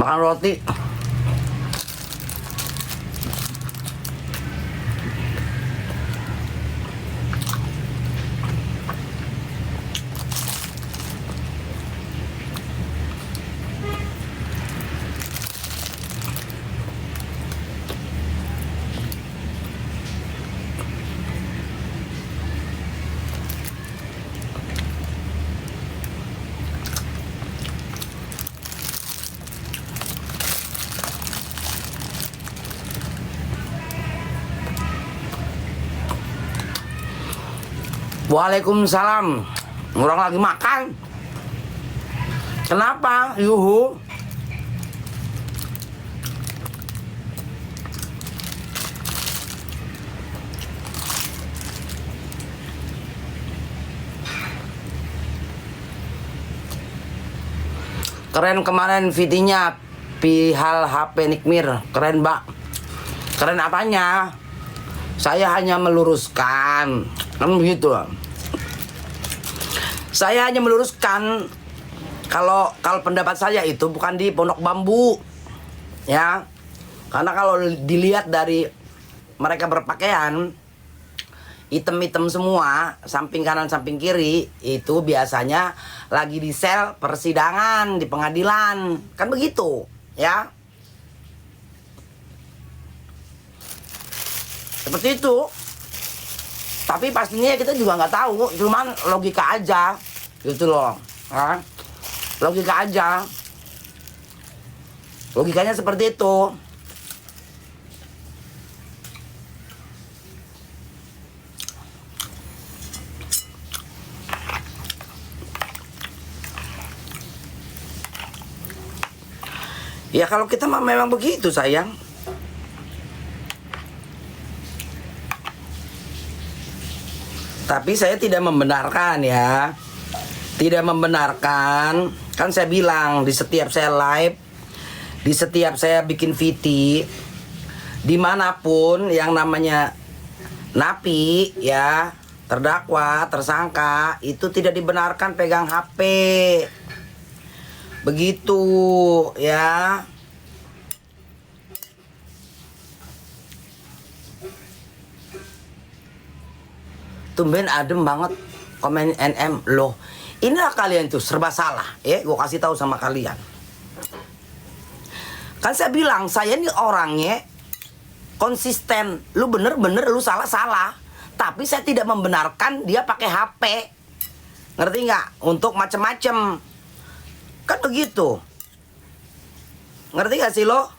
Makan roti. Waalaikumsalam. Orang lagi makan. Kenapa? Yuhu. Keren kemarin videonya Pihal HP Nikmir. Keren, Mbak. Keren apanya? Saya hanya meluruskan. Kan begitu. Saya hanya meluruskan kalau pendapat saya itu bukan di Pondok Bambu. Ya. Karena kalau dilihat dari mereka berpakaian hitam-hitam semua, samping kanan samping kiri, itu biasanya lagi di sel persidangan di pengadilan. Kan begitu, ya. Seperti itu. Tapi pastinya kita juga nggak tahu, cuman logika aja, gitu loh, ya. Logika aja, logikanya seperti itu. Ya kalau kita memang begitu sayang. Tapi saya tidak membenarkan ya. Tidak membenarkan. Kan saya bilang di setiap saya live, di setiap saya bikin VT, dimanapun yang namanya napi ya, terdakwa, tersangka, itu tidak dibenarkan pegang HP. Begitu ya. Tumben adem banget komen NM loh. Inilah kalian tuh serba salah ya. Gue kasih tahu sama kalian. Kan saya bilang saya ini orangnya konsisten. Lu bener-bener, lu salah-salah. Tapi saya tidak membenarkan dia pakai HP. Ngerti nggak? Untuk macem-macem. Kan begitu. Ngerti gak sih lo?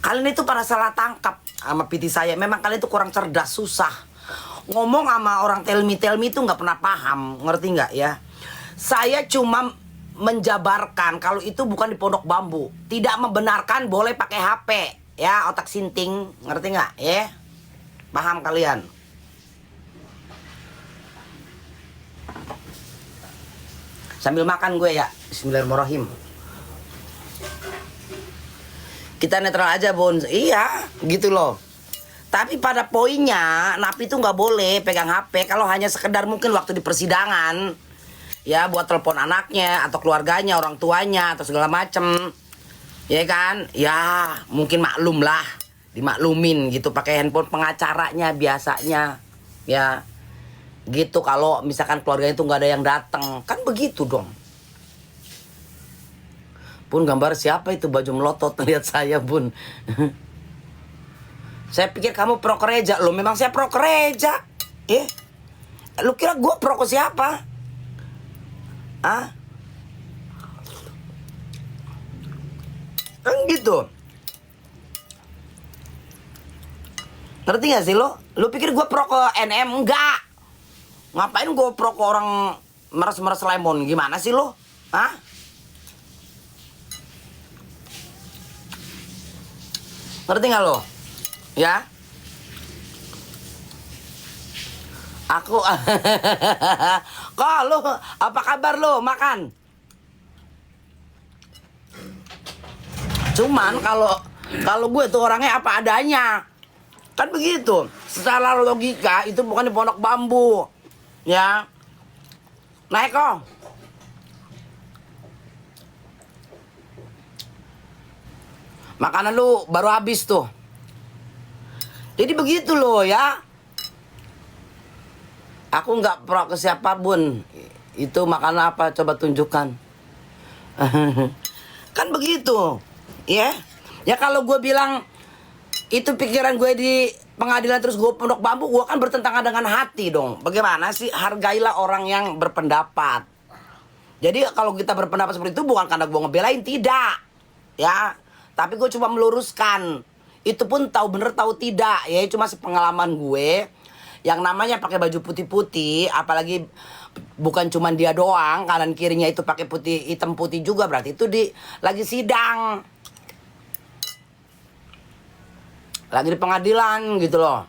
Kalian itu pada salah tangkap sama PT saya. Memang kalian itu kurang cerdas, susah. Ngomong sama orang tell me itu nggak pernah paham. Ngerti nggak ya? Saya cuma menjabarkan kalau itu bukan di Pondok Bambu. Tidak membenarkan boleh pakai HP. Ya, otak sinting. Ngerti nggak ya? Paham kalian? Sambil makan gue ya. Bismillahirrahmanirrahim. Kita netral aja, Bun. Iya, gitu loh. Tapi pada poinnya, napi itu nggak boleh pegang HP kalau hanya sekedar mungkin waktu di persidangan, ya buat telepon anaknya atau keluarganya, orang tuanya atau segala macem, ya kan? Ya mungkin maklum lah, dimaklumin gitu pakai handphone pengacaranya biasanya, ya gitu. Kalau misalkan keluarganya itu nggak ada yang datang, kan begitu dong. Bun, gambar siapa itu baju melotot lihat saya, Bun. Saya pikir kamu pro gereja loh. Memang saya pro gereja. Lu kira gue pro ke siapa? Ah? Kan gitu. Ngerti gak sih lo? Lu pikir gue pro ke NM? Enggak. Ngapain gue pro ke orang meres-meres lemon? Gimana sih lo? Hah? Ngerti gak lo? Ya, aku kok lu apa kabar lu makan? Cuman kalau gue tuh orangnya apa adanya, kan begitu. Secara logika itu bukan di Pondok Bambu, ya. Naik kok. Makanan lu baru habis tuh. Jadi begitu loh ya. Aku nggak pro ke siapapun. Itu makanan apa? Coba tunjukkan. Kan begitu. Ya. Ya kalau gue bilang itu pikiran gue di pengadilan terus gue pondok bambu, gue kan bertentangan dengan hati dong. Bagaimana sih? Hargailah orang yang berpendapat. Jadi kalau kita berpendapat seperti itu bukan karena gue ngebelain, tidak. Ya, tapi gue cuma meluruskan. Itu pun tahu bener tahu tidak. Ya cuma sepengalaman gue. Yang namanya pakai baju putih-putih, apalagi bukan cuma dia doang, kanan kirinya itu pakai putih, hitam putih juga, berarti itu lagi sidang. Lagi di pengadilan gitu loh.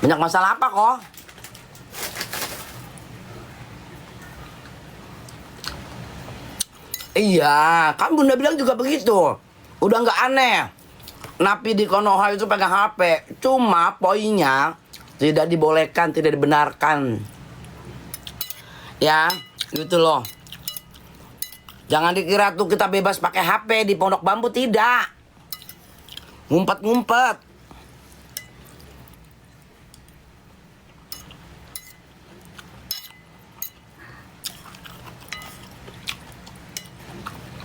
Banyak masalah apa kok? Iya, kan Bunda bilang juga begitu. Udah nggak aneh. Napi di Konoha itu pegang HP. Cuma poinnya tidak dibolehkan, tidak dibenarkan. Ya, gitu loh. Jangan dikira tuh kita bebas pakai HP di Pondok Bambu, tidak. Ngumpet-ngumpet.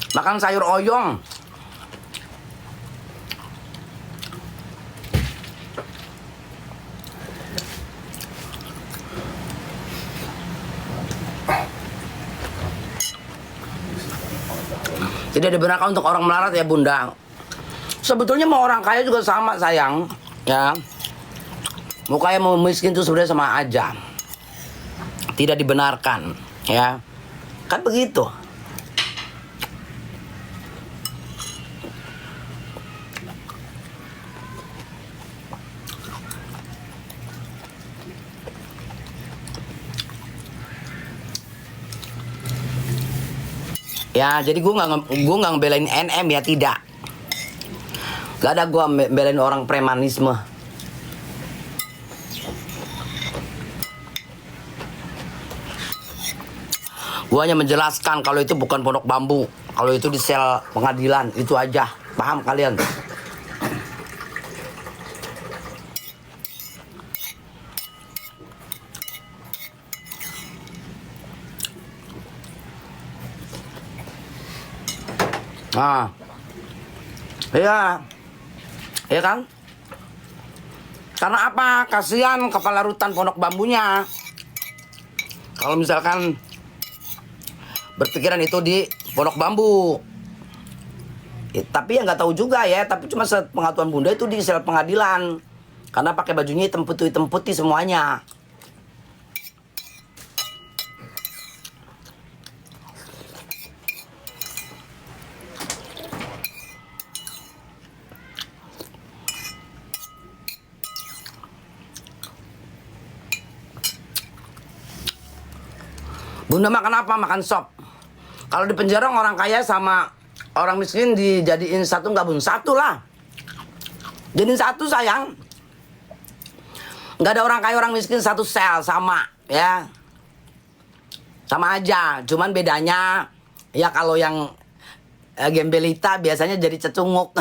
Makan sayur oyong. Tidak dibenarkan untuk orang melarat ya Bunda. Sebetulnya mau orang kaya juga sama sayang. Ya. Mau kaya mau miskin itu sebenarnya sama aja. Tidak dibenarkan. Ya. Kan begitu. Ya, jadi gue nggak ngebelain NM ya, tidak. Gak ada gue belain orang premanisme. Gue hanya menjelaskan kalau itu bukan Pondok Bambu, kalau itu di sel pengadilan, itu aja. Paham kalian? Nah, iya, iya kan? Karena apa? Kasihan kepala rutan Pondok Bambunya. Kalau misalkan berpikiran itu di Pondok Bambu, tapi ya nggak tahu juga ya. Tapi cuma sepengetahuan Bunda itu di sel pengadilan, karena pakai bajunya hitam putih semuanya. Bunda makan apa? Makan sop. Kalau di penjara orang kaya sama orang miskin dijadiin satu, nggak bun satu lah. Jadiin satu sayang. Nggak ada orang kaya orang miskin satu sel, sama ya. Sama aja. Cuman bedanya ya kalau yang gembelita biasanya jadi cecunguk.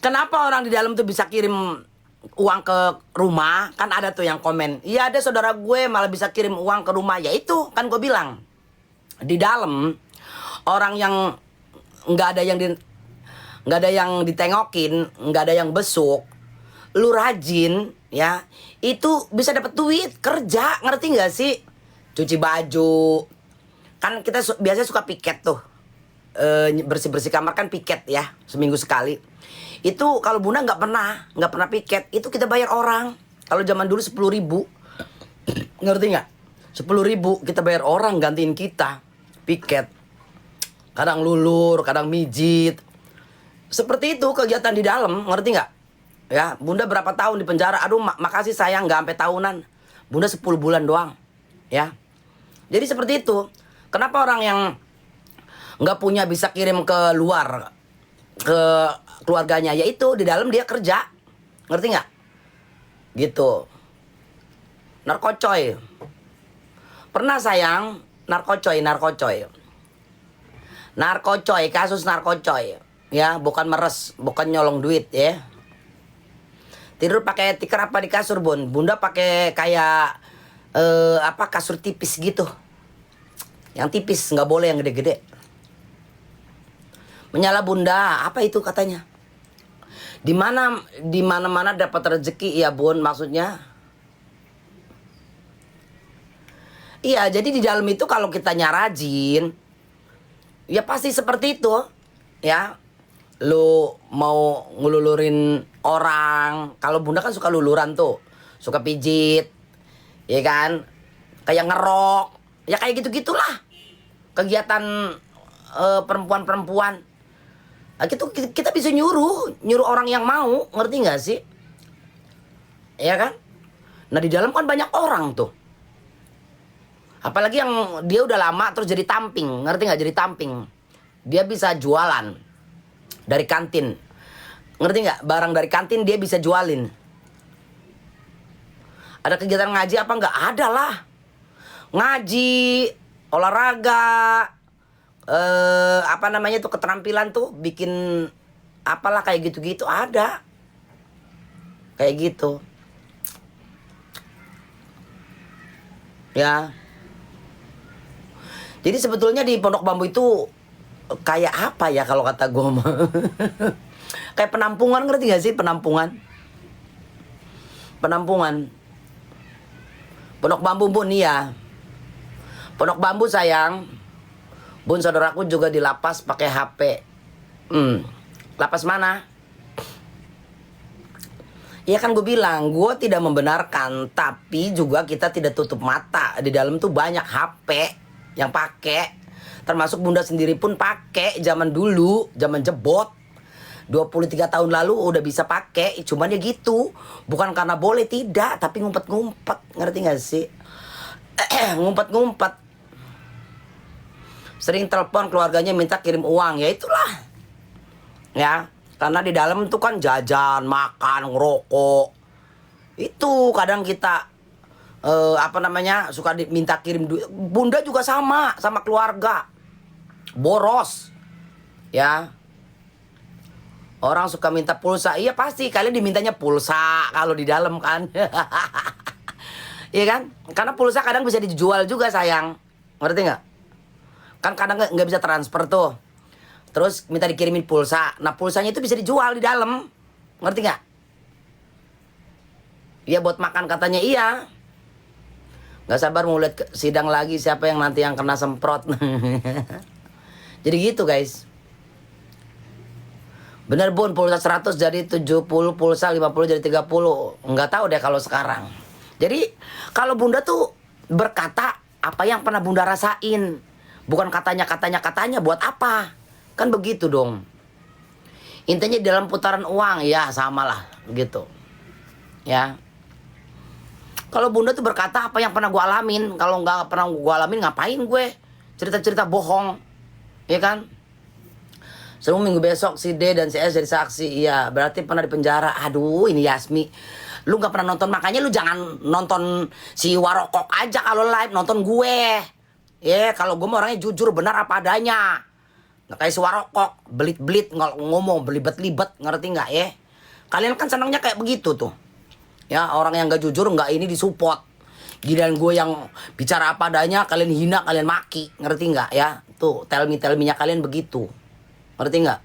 Kenapa orang di dalam tuh bisa kirim uang ke rumah? Kan ada tuh yang komen, iya ada saudara gue malah bisa kirim uang ke rumah. Ya itu kan gue bilang, di dalam orang yang nggak ada yang ditengokin, nggak ada yang besuk, lu rajin ya, itu bisa dapat duit kerja. Ngerti nggak sih? Cuci baju kan kita biasanya suka piket tuh, bersih kamar kan piket ya, seminggu sekali. Itu kalau Bunda nggak pernah piket, itu kita bayar orang. Kalau zaman dulu 10.000, ngerti nggak? 10.000 kita bayar orang gantiin kita piket. Kadang lulur, kadang mijit. Seperti itu kegiatan di dalam, ngerti nggak? Ya, Bunda berapa tahun di penjara? Aduh, makasih sayang, nggak sampai tahunan. Bunda 10 bulan doang, ya. Jadi seperti itu. Kenapa orang yang nggak punya bisa kirim ke luar, ke keluarganya? Yaitu di dalam dia kerja, ngerti nggak? Gitu. Narkocoy. Pernah sayang, narkocoy. Narkocoy, kasus narkocoy. Ya, bukan meres, bukan nyolong duit ya. Tidur pakai tikar apa di kasur, Bun? Bunda pakai kayak kasur tipis gitu. Yang tipis, nggak boleh yang gede-gede. Menyala Bunda, apa itu katanya? Di mana-mana dapat rezeki ya, Bun, maksudnya. Iya, jadi di dalam itu kalau kita rajin, ya pasti seperti itu. Ya, lu mau ngelulurin orang, kalau Bunda kan suka luluran tuh, suka pijit, ya kan, kayak ngerok, ya kayak gitu-gitulah kegiatan perempuan-perempuan. Nah, gitu kita bisa nyuruh orang yang mau, ngerti nggak sih? Ya kan? Nah di dalam kan banyak orang tuh. Apalagi yang dia udah lama terus jadi tamping, ngerti nggak? Jadi tamping, dia bisa jualan dari kantin, ngerti nggak? Barang dari kantin dia bisa jualin. Ada kegiatan ngaji apa nggak? Ada lah, ngaji, olahraga, apa namanya tuh, keterampilan tuh, bikin apalah kayak gitu-gitu ada, kayak gitu, ya. Jadi sebetulnya di Pondok Bambu itu kayak apa ya kalau kata gue mah? Kayak penampungan, ngerti gak sih penampungan? Penampungan. Pondok Bambu, Bun, iya. Pondok Bambu sayang. Bun, saudaraku juga di lapas pakai HP. Lapas mana? Ya kan gue bilang, gue tidak membenarkan, tapi juga kita tidak tutup mata. Di dalam tuh banyak HP yang pakai, termasuk Bunda sendiri pun pakai zaman dulu, zaman jebot 23 tahun lalu udah bisa pakai. Cuman ya gitu, bukan karena boleh, tidak, tapi ngumpet-ngumpet, ngerti gak sih? Ngumpet-ngumpet. Sering telepon keluarganya minta kirim uang, ya itulah, ya, karena di dalam tuh kan jajan, makan, ngerokok. Itu kadang kita suka diminta kirim duit. Bunda juga sama keluarga, boros, ya. Orang suka minta pulsa, iya pasti kalian dimintanya pulsa kalau di dalam kan. Iya kan, karena pulsa kadang bisa dijual juga sayang, ngerti nggak? Kan kadang nggak bisa transfer tuh, terus minta dikirimin pulsa. Nah pulsanya itu bisa dijual di dalam, ngerti nggak? Iya buat makan katanya, iya. Gak sabar mau lihat sidang lagi, siapa yang nanti yang kena semprot. Jadi gitu guys. Bener Bun, pulsa 100 jadi 70, pulsa 50 jadi 30. Nggak tahu deh kalau sekarang. Jadi kalau Bunda tuh berkata apa yang pernah Bunda rasain, bukan katanya buat apa. Kan begitu dong. Intinya dalam putaran uang, ya samalah gitu, ya. Kalau Bunda tuh berkata apa yang pernah gue alamin. Kalau nggak pernah gue alamin, ngapain gue cerita-cerita bohong, ya kan? Semua minggu besok si D dan si S jadi saksi. Iya, berarti pernah di penjara. Aduh, ini Yasmi, lu nggak pernah nonton, makanya lu jangan nonton si Warokok aja kalau live, nonton gue. Ya, kalau gue mah orangnya jujur, benar apa adanya. Nggak kayak si Warokok, belit-belit ngomong, belibet-libet, ngerti nggak ya? Kalian kan senangnya kayak begitu tuh. Ya, orang yang gak jujur nggak ini disupport. Giliran gue yang bicara apa adanya, kalian hina, kalian maki, ngerti nggak ya? Tuh, tell me-nya kalian begitu, ngerti nggak?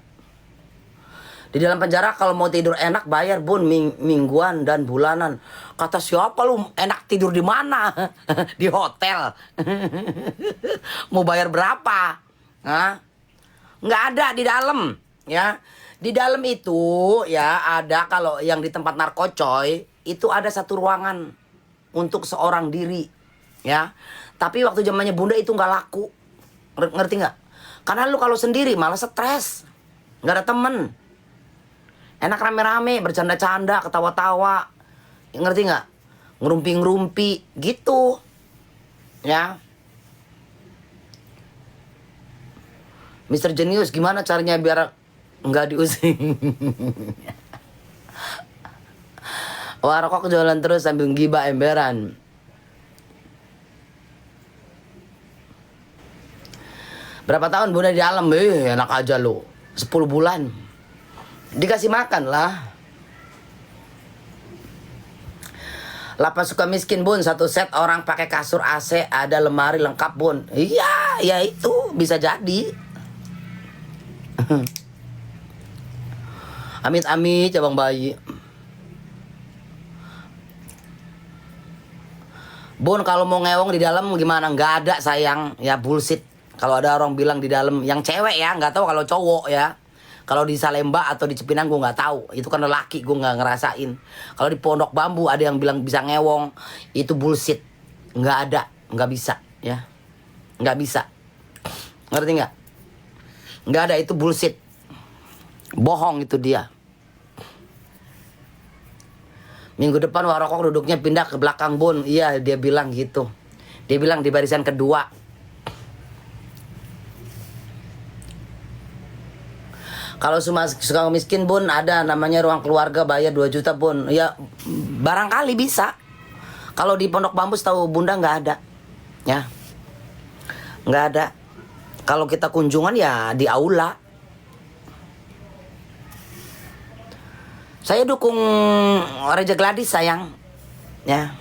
Di dalam penjara kalau mau tidur enak bayar Bun, mingguan dan bulanan. Kata siapa lu enak tidur di mana? Di hotel. Mau bayar berapa? Hah? Nggak ada di dalam, ya. Di dalam itu ya ada, kalau yang di tempat narkocoy itu ada satu ruangan untuk seorang diri, ya. Tapi waktu zamannya Bunda itu nggak laku, ngerti nggak? Karena lu kalau sendiri malah stres, nggak ada temen. Enak rame-rame, bercanda-canda, ketawa-tawa, ngerti nggak? Ngerumpi-ngerumpi gitu, ya. Mr. Genius, gimana caranya biar nggak diusir? Warkok jualan terus sambil gibah emberan. Berapa tahun Bunda di dalam? Enak aja lo. 10 bulan. Dikasih makan lah. Lapas suka miskin Bun, satu set orang pakai kasur AC, ada lemari lengkap Bun. Iya, ya itu bisa jadi. Amit-amit ya Bang Bayi. Bun, kalau mau ngewong di dalam gimana? Nggak ada sayang, ya bullshit. Kalau ada orang bilang di dalam, yang cewek ya, nggak tahu kalau cowok ya. Kalau di Salemba atau di Cipinang gue nggak tahu, itu kan lelaki, gue nggak ngerasain. Kalau di Pondok Bambu ada yang bilang bisa ngewong, itu bullshit, nggak ada, nggak bisa, ya, nggak bisa, ngerti nggak? Nggak ada, itu bullshit, bohong itu dia. Minggu depan Warokok duduknya pindah ke belakang Bun, iya dia bilang gitu, dia bilang di barisan kedua. Kalau suka miskin Bun, ada namanya ruang keluarga, bayar 2 juta Bun. Ya barangkali bisa. Kalau di Pondok Bambu tahu Bunda nggak ada. Ya. Nggak ada. Kalau kita kunjungan ya di aula. Saya dukung Raja Gladys sayang. Ya.